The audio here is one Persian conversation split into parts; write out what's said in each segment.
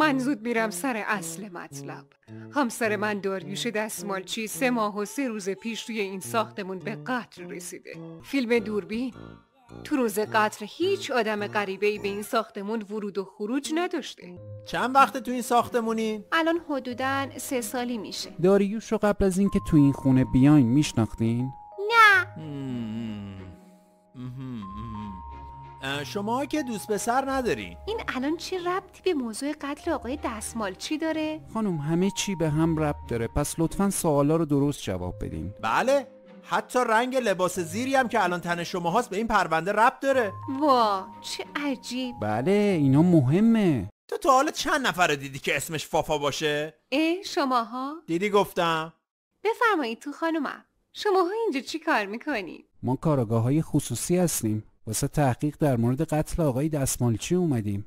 من زود میرم سر اصل مطلب. همسر من داریوش دستمالچی 3 ماه و 3 روز پیش توی این ساختمون به قتل رسیده. فیلم دوربین. تو روز قتل هیچ آدم غریبه‌ای به این ساختمون ورود و خروج نداشته. چند وقته تو این ساختمونی؟ الان حدوداً 3 سالی میشه. داریوش رو قبل از اینکه تو این خونه بیاین میشناختین؟ نه. شما که دوست پسر ندارین. این الان چه ربطی به موضوع قتل آقای دستمالچی داره؟ خانم همه چی به هم ربط داره، پس لطفاً سوالا رو درست جواب بدین. بله، حتی رنگ لباس زیری هم که الان تن شما هاست به این پرونده ربط داره. وا چه عجیب. بله اینا مهمه. تو تا حالا چند نفر دیدی که اسمش فافا باشه؟ شماها؟ دیدی گفتم. بفرمایید تو خانومم. شماها اینجا چی کار میکنید؟ ما کاراگاه‌های خصوصی هستیم، واسه تحقیق در مورد قتل آقای دستمالچی اومدیم.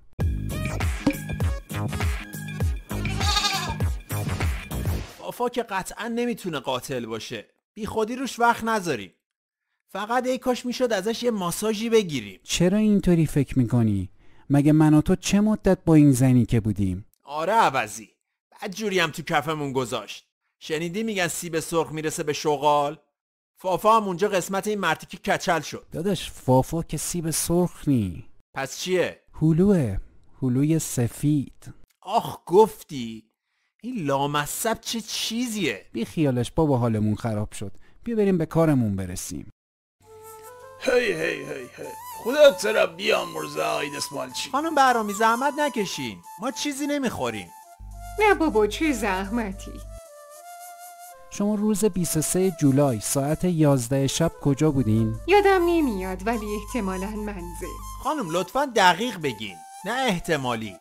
فافا که قطعا نمیتونه قاتل باشه. بی خودی روش وقت نذاریم. فقط ای کاش میشد ازش یه ماساژی بگیریم. چرا اینطوری فکر میکنی؟ مگه من و تو چه مدت با این زنی که بودیم؟ آره عوضی. بدجوری هم تو کفمون گذاشت. شنیدی میگن سیب سرخ میرسه به شغال؟ فافا هم اونجا قسمت این مرتیکه کچل شد. داداش فافا که سیب سرخ نی. پس چیه؟ هلوه، هلوی سفید. آخ گفتی؟ این لامصب چه چیزیه؟ بی خیالش بابا حالمون خراب شد. بیا بریم به کارمون برسیم. هی خدا ترا بیامرزه آقای دستمالچی. خانم برامی زحمت نکشین. ما چیزی نمیخوریم. نه بابا چه زحمتی. شما روز 23 جولای ساعت 11 شب کجا بودین؟ یادم نمیاد ولی احتمالاً منزل. خانم لطفاً دقیق بگین، نه احتمالی.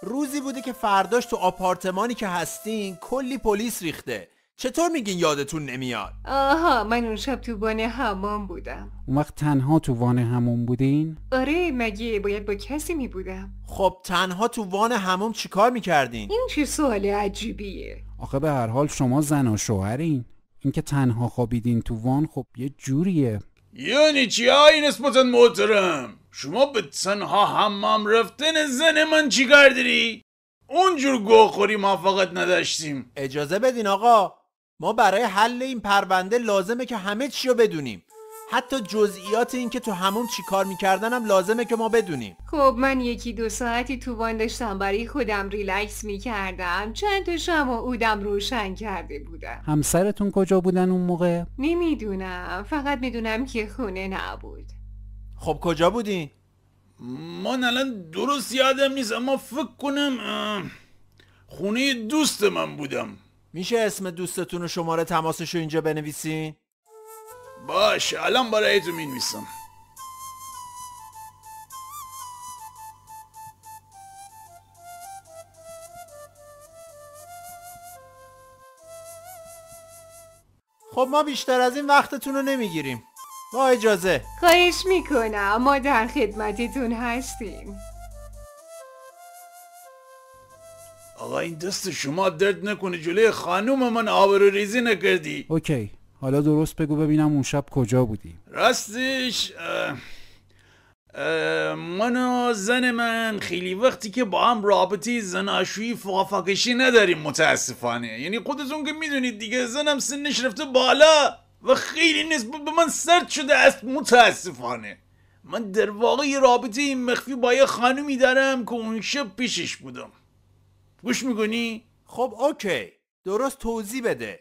روزی بوده که فرداش تو آپارتمانی که هستین کلی پلیس ریخته. چطور میگین یادتون نمیاد؟ آها من اون شب تو وان حمام بودم. اون وقت تنها تو وان همون بودین؟ آره مگه باید با کسی می بودم؟ خب تنها تو وان حمام چیکار میکردین؟ این چه سوال عجیبیه. آخه به هر حال شما زن و شوهرین. اینکه تنها خوابیدین تو وان خب یه جوریه. یعنی چی آقای نسبتا محترم؟ شما به تنها حمام رفتن زن من چی کار داری؟ اونجور گوخوری ما فقط نداشتیم. اجازه بدین آقا، ما برای حل این پرونده لازمه که همه چی رو بدونیم. حتی جزئیات این که تو همون چی کار میکردن هم لازمه که ما بدونیم. خب من 1-2 ساعتی تو وان داشتم برای خودم ریلکس میکردم. چند تا شمع عودم روشن کرده بودم. همسرتون کجا بودن اون موقع؟ نمیدونم، فقط میدونم که خونه نبود. خب کجا بودین؟ من الان درست یادم نیست اما فکر کنم خونه دوست من بودم. میشه اسم دوستتون و شماره تماسشو اینجا بنویسین؟ باشه الان برایتون مینویسم. خب ما بیشتر از این وقتتون رو نمیگیریم. با اجازه. خواهش میکنم، ما در خدمتتون هستیم. آقا این دست شما درد نکنه، جلوی خانوم من آبرو ریزی نکردی. اوکی حالا درست بگو ببینم اون شب کجا بودی؟ راستش من و زن من خیلی وقتی که با هم رابطه زناشویی فافاکشی نداریم متاسفانه. یعنی خودتون که میدونید دیگه، زنم سنش رفته بالا و خیلی نسبت به من سرد شده است متاسفانه. من در واقع یه رابطه مخفی با یه خانومی دارم که اون شب پیشش بودم. گوش میکنی؟ خب اوکی، درست توضیح بده.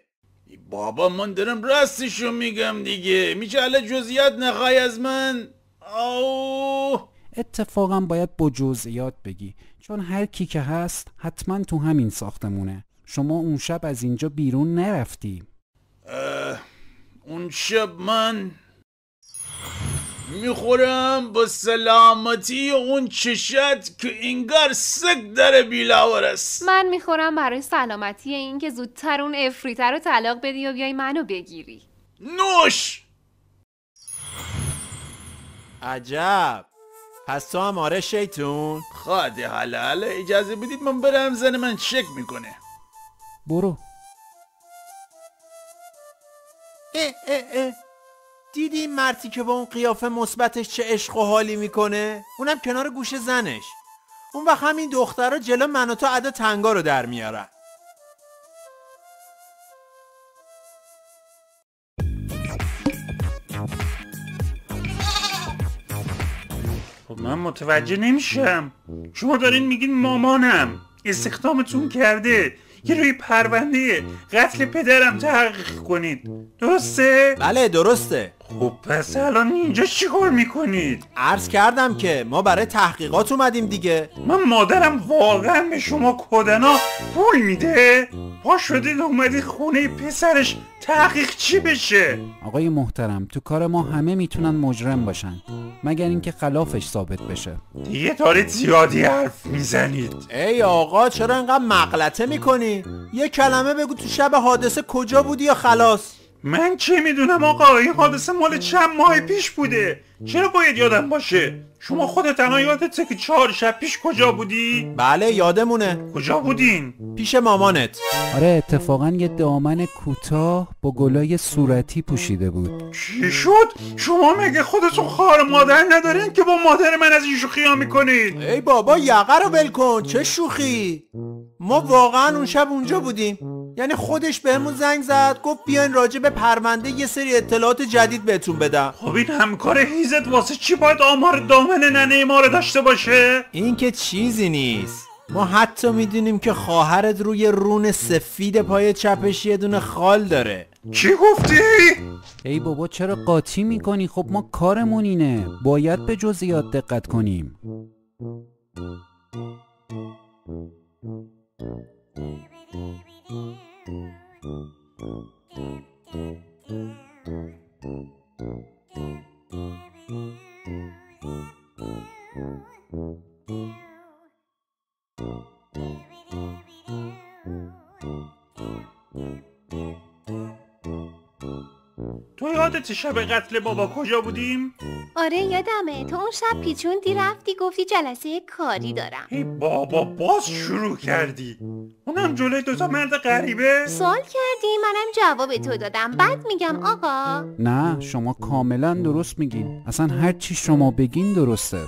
بابا من دارم راستشو میگم دیگه، میشه الان جزئیات نخوای از من؟ اتفاقا باید با جزئیات بگی، چون هر کی که هست حتما تو همین ساختمونه. شما اون شب از اینجا بیرون نرفتی؟ اون شب من میخورم با سلامتی اون چشت که انگار سگ در بیلاور است. من میخورم برای سلامتی این که زودتر اون افریته رو طلاق بدی و بیای منو بگیری. نوش! عجب، پس تو هم آره شیطون؟ خواهده حالا اجازه بدید من برم، زن من شک میکنه. برو. دیدی این مرتی که با اون قیافه مثبتش چه عشق و حالی میکنه؟ اونم کنار گوش زنش. اون وقت همین دخترها جلو من و تو ادا تنگا رو در میارن. خب من متوجه نمیشم. شما دارین میگین مامانم استخدامتون کرده که روی پرونده قتل پدرم تحقیق کنید، درسته؟ بله درسته. خب پس الان اینجا چیکار میکنید؟ عرض کردم که ما برای تحقیقات اومدیم دیگه. من مادرم واقعا به شما کدنا پول میده؟ پا شدید اومدید خونه پسرش تحقیق چی بشه؟ آقای محترم، تو کار ما همه میتونن مجرم باشن مگر اینکه خلافش ثابت بشه. دیگه دارید زیادی حرف میزنید. ای آقا چرا انقدر مغلطه میکنی؟ یه کلمه بگو تو شب حادثه کجا بودی یا خلاص. من چه میدونم آقا، این حادثه مال چند ماه پیش بوده، چرا باید یادم باشه؟ شما خودت الان یادته که 4 شب پیش کجا بودی؟ بله یادمونه. کجا بودین؟ پیش مامانت. آره اتفاقا یه دامن کوتاه با گلای صورتی پوشیده بود. چی شد؟ شما مگه خودتون خواهر مادر ندارین که با مادر من از این شوخی‌ها میکنید؟ ای بابا یقه رو ول کن، چه شوخی؟ ما واقعا اون شب اونجا بودیم. یعنی خودش بهمون زنگ زد گفت بیاین راجع به پرونده یه سری اطلاعات جدید بهتون بدم. خب این همکار هیزت واسه چی باید آمار دامن ننه ما رو داشته باشه؟ این که چیزی نیست. ما حتی میدونیم که خواهرت روی رون سفید پای چپش یه دونه خال داره. چی گفتی؟ ای بابا چرا قاطی میکنی؟ خب ما کارمون اینه، باید به جزئیات دقت کنیم. تو یادت شب قتل بابا کجا بودیم؟ آره یادمه، تو اون شب پیچوندی رفتی گفتی جلسه کاری دارم. ای بابا باز شروع کردی، اونم جلوی 2 مرد غریبه؟ سوال کردی منم جواب تو دادم، بعد میگم آقا. نه شما کاملا درست میگین، اصلا هر چی شما بگین درسته.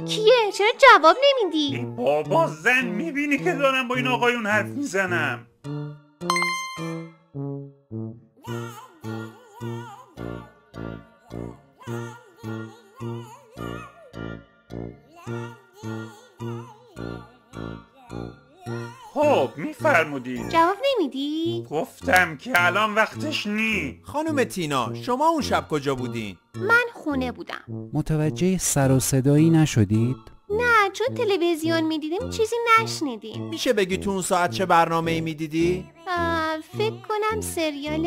کیه؟ چرا جواب نمیدی؟ ای بابا زن میبینی که دارم با این آقایون حرف میزنم. خب میفرمودین. جواب نمیدی؟ گفتم که الان وقتش نی. خانم تینا شما اون شب کجا بودین؟ من خونه بودم. متوجه سر و صدایی نشدید؟ نه چون تلویزیون میدیدیم چیزی نشنیدیم. میشه بگی تو اون ساعت چه برنامه‌ای میدیدی؟ فکر کنم سریال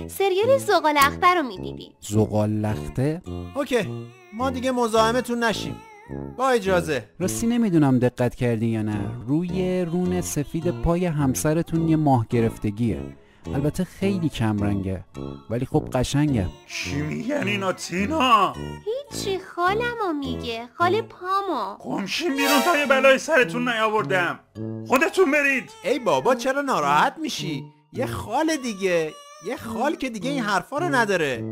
سریال زغال‌اخته رو میدیدیم. زغال‌لخته؟ اوکی ما دیگه مزاحمتون نشیم. با اجازه. راستی نمیدونم دقت کردی یا نه، روی رون سفید پای همسرتون یه ماه گرفتگیه. البته خیلی کم رنگه ولی خب قشنگه. چی میگن اینا تینا؟ هیچی، خالمو میگه، خال پامو. گمشین بیرون تا یه بلای سرتون نیاوردم. خودتون برید. ای بابا چرا ناراحت میشی؟ یه خال دیگه، یه خال که دیگه این حرفا رو نداره.